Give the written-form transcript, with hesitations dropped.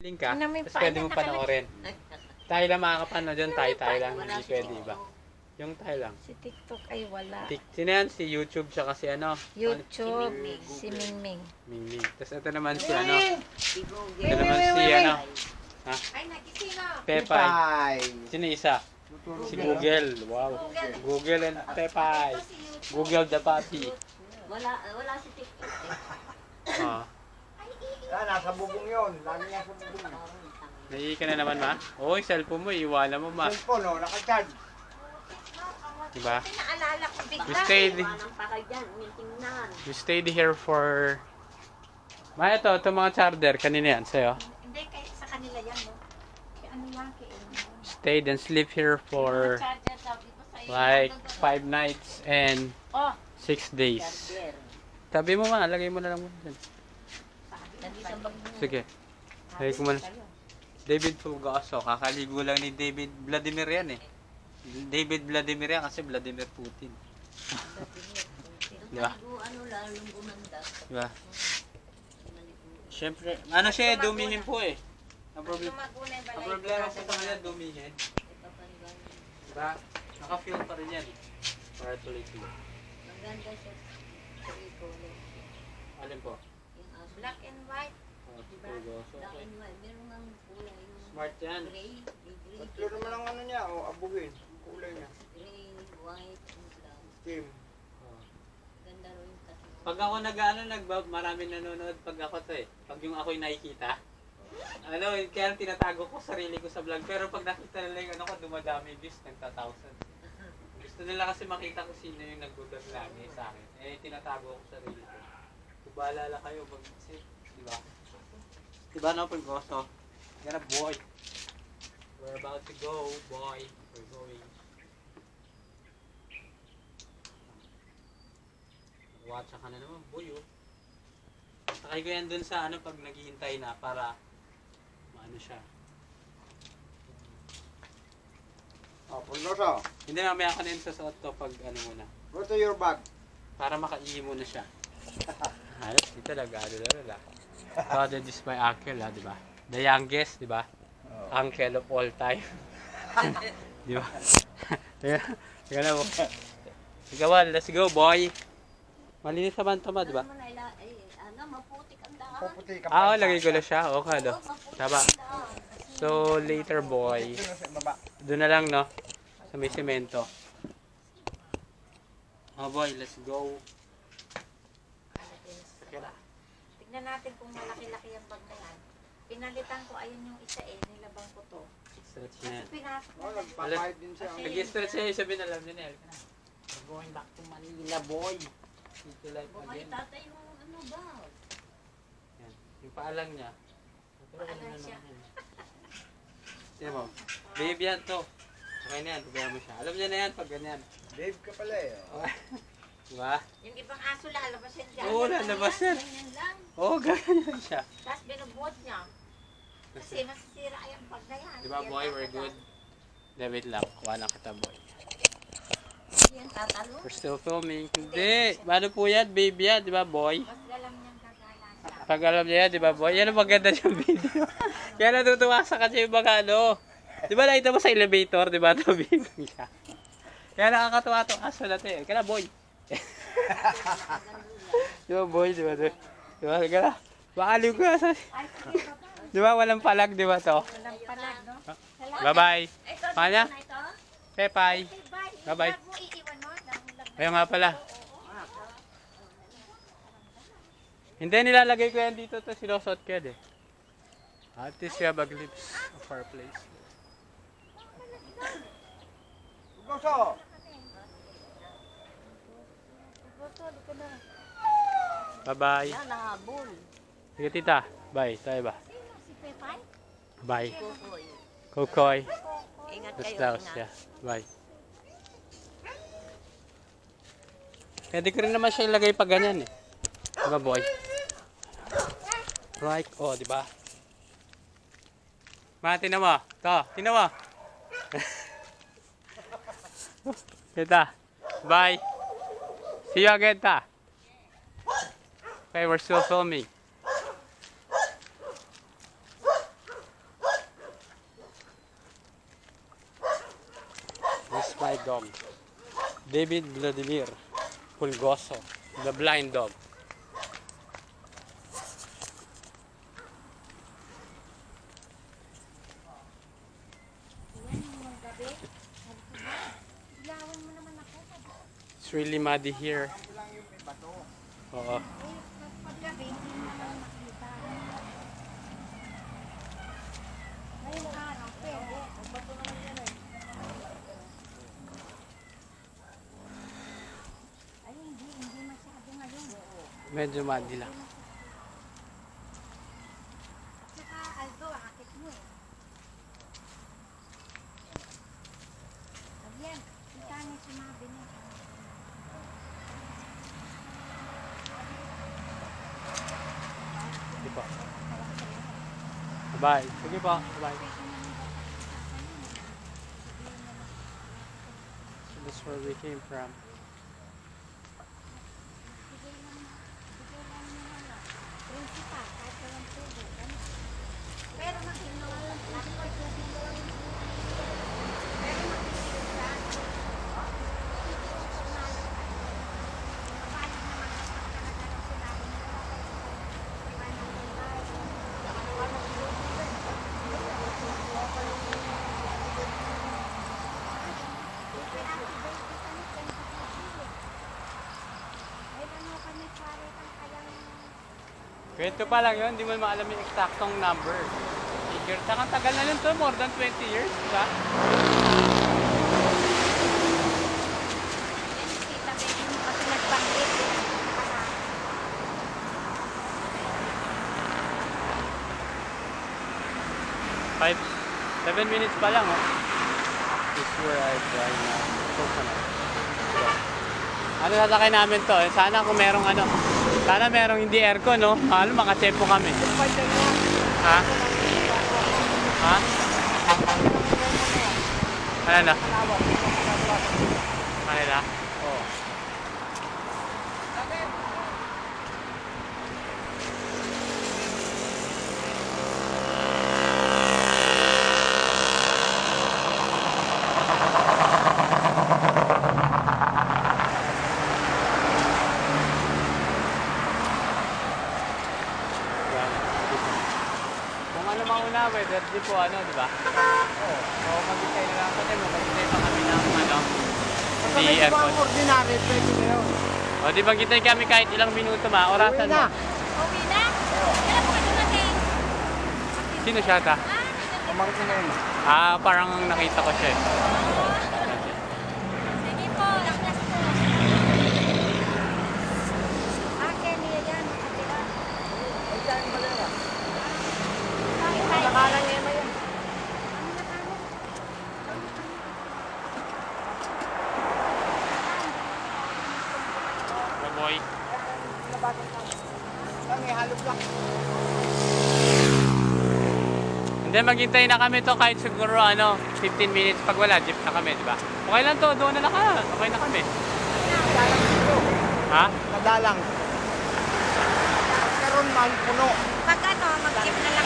Link ka, tapos pwede mo panoorin. Tayo lang makakapanood dyan, tayo lang. Hindi pwede iba. Yung tayo lang. Si TikTok ay wala. Sino yan? Si YouTube siya kasi ano? YouTube, si Mingming. Mingming. Tapos ito naman si ano? Ito naman si ano? Ha? Pepay. Sino isa? Si Google. Wow. Google and Pepay. Google the puppy. Wala si TikTok eh. Ah. Nasa bubong yun. Lagi niya sa bubong. Naiihi ka na naman, ma? Oo, yung cellphone mo, iiwanan mo, ma. Cellphone, no? Nakacharge. Diba? Naalala ko bigla. You stayed here for... Ma, ito mga charger. Kanina yan, sa'yo. Hindi, kaya sa kanila yan, no? Kaya ano yan, kaya Stayed and sleep here for like 5 nights and 6 days. Tabi mo, ma. Lagay mo na lang mo dyan. Sige. Lagay ko muna. David Fulgoso. Kakaligo lang ni David Vladimir yan eh. David Vladimir yan kasi Vladimir Putin. Diba? Diba? Siyempre, ano siya, dumihin po eh. Ang problema po sa kanya, dumihin. Diba? Naka-feel pa rin yan eh. Para tuloy-tuloy. Maganda siya sa color. Alin po? black and white. Fulgoso. Black and white. Meron ng kulay. Smart yan. Gray. Tatlo naman ang ano niya, o abuhin. Kulay niya. Gray, white, and brown. Team. Ganda rin yung kasi. Pag ako marami nanonood pag ako to eh. Pag yung ako'y nakikita. Ano, kaya tinatago ko sarili ko sa vlog. Pero pag nakita nila yung ano ko, dumadami views, nagta-thousand. Gusto nila kasi makita ko sino yung nag-vlog lagi sa akin. Eh, tinatago ko sarili ko. Kung bahala kayo, mag-isip. Diba? Diba no, Fulgoso? Gonna boy. We're about to go, boy. We're going. Watcha ka na naman, boy oh. Sakay ko yan dun sa ano pag naghihintay na para maano siya. Fulgoso. Hindi, mamaya ka na yung sasuot to pag ano muna. Go to your bag. Para makaihi muna siya. Halos dito lagado. Father, this is my uncle ha, di ba? The youngest, di ba? Uncle of all time. Di ba? Teka na mo. Ikaw, let's go boy. Malinis naman ito ma, di ba? Maputik ang daan. Puputi ka Oo, lagay ko na siya. Okay, no? Tama. So, later boy. Doon na lang, no? Sa may semento. Oh boy, let's go. Tignan natin kung malaki-laki yung bag na yan. Pinalitan ko, ayun yung isa eh, nilabang ko to. Stretch na yan. Kasi pinasok Oh, na nagpapahid din siya. Nag-stretch siya, sabihin alam niya na. We're going back to Manila, boy. City life Bukay again. tatay yung ano ba? Yan. Yung paalang niya. Paalang siya. Sino mo? Babe yan to. Okay na yan, tubayan mo siya. Alam niya na yan pag ganyan. Babe ka pala eh. Diba? Yung ibang aso lalabas yan dyan. Oo, lalabas yan. Ganyan lang. Oo, ganyan siya. Tapos binubuhat niya. Kasi masisira yung bag na yan. Diba boy, we're good? Wait lang, kuha lang kita boy. Yan tatalo. We're still filming. Hindi, paano po yan? Baby yan, diba boy? Mas galang niyang gagala siya. Pag alam niya yan, diba boy? Yan ang maganda yung video. Kaya natutuwa sa kasi yung mga ano. Diba nakita mo sa elevator, diba? Tabing siya. Kaya nakakatuwa itong aso natin. Kaya boy. Diba boy, diba? Diba? Kaya makaliw ko sa... Diba walang palag, diba to? Walang palag, no? Bye-bye. Panya? Na ito? Pepay. Bye. Bye-bye. Huwag mo iiwan, no? Ayun nga pala. Hindi, nilalagay ko yan dito. Ito sinusot ko yan eh. At least you have a glimpse of our place. Fulgoso. Bye-bye. Yan, nahabol. Sige tita. Bye. Tayo ba? Si Pepay? Bye. Kukoy. Kukoy. Ingat That's kayo, the house. ingat. Yeah. Bye. Pwede ko rin naman siya ilagay pag ganyan eh. Diba boy? Right. Oh, diba? Ma, tinan mo. Ito, tinan mo. Kita. Bye. See you again, ta. Okay, we're still filming. dog. David Vladimir Pulgoso, the blind dog. Yan yung gabi. Ilawan mo naman ako. It's really muddy here. Lang yung may bato. Oo. Paggabi, hindi mo naman makita. Ngayon araw, pwede. Bato naman yan eh. Ay, hindi masyado ngayon. Medyo muddy lang. Saka, Aldo, akit mo eh. Ayan, kita niya sumabi niya. Sige po. Bye. Sige po. Bye. So that's where we came from. Bigay lang niya na. Principal, kahit walang tubo. Pero makinulang, lakot tubig lang. Pero makinulang siya. Mabalik naman kapag talaga ng sinabi niya. Kwento pa lang yun, hindi mo maalam yung eksaktong number. Figure. Saka tagal na nun to, more than 20 years, diba? Yan si Tita Becky mo kasi nagbanggit. 7 minutes pa lang, oh. This is where I drive now. Coconut. Ano sasakay namin to? Sana kung merong ano. Sana merong hindi aircon, no? Ano, makatempo kami. Ha? Ha? Ano na? Ano na? Oo. Kung ano mauna, weather di po ano, di ba? Oo. O mag-itay na lang kasi mag-itay pa kami ng ano, hindi aircon. ordinary, pwede na yun. O di mag-itay kami kahit ilang minuto orasan mo. Uwi na? Kailan po ka dumating? Sino siya ta? Pamangkin na yun. Ah, parang nakita ko siya eh. Sige po, laklas po. Akin niya yan, nakatira. Ay, dyan pala yan. Bakit tayo? Nakalang ema yan. Ano nakalan? Baboy. Lang, halop lang. Hindi, maghintay na kami to kahit siguro ano, 15 minutes pag wala, jeep na kami, di ba? Okay lang to, doon na lang ka. Okay na kami. Nadalang dito. Ha? Nadalang. Karoon man, puno. Pag ano, mag-jeep na lang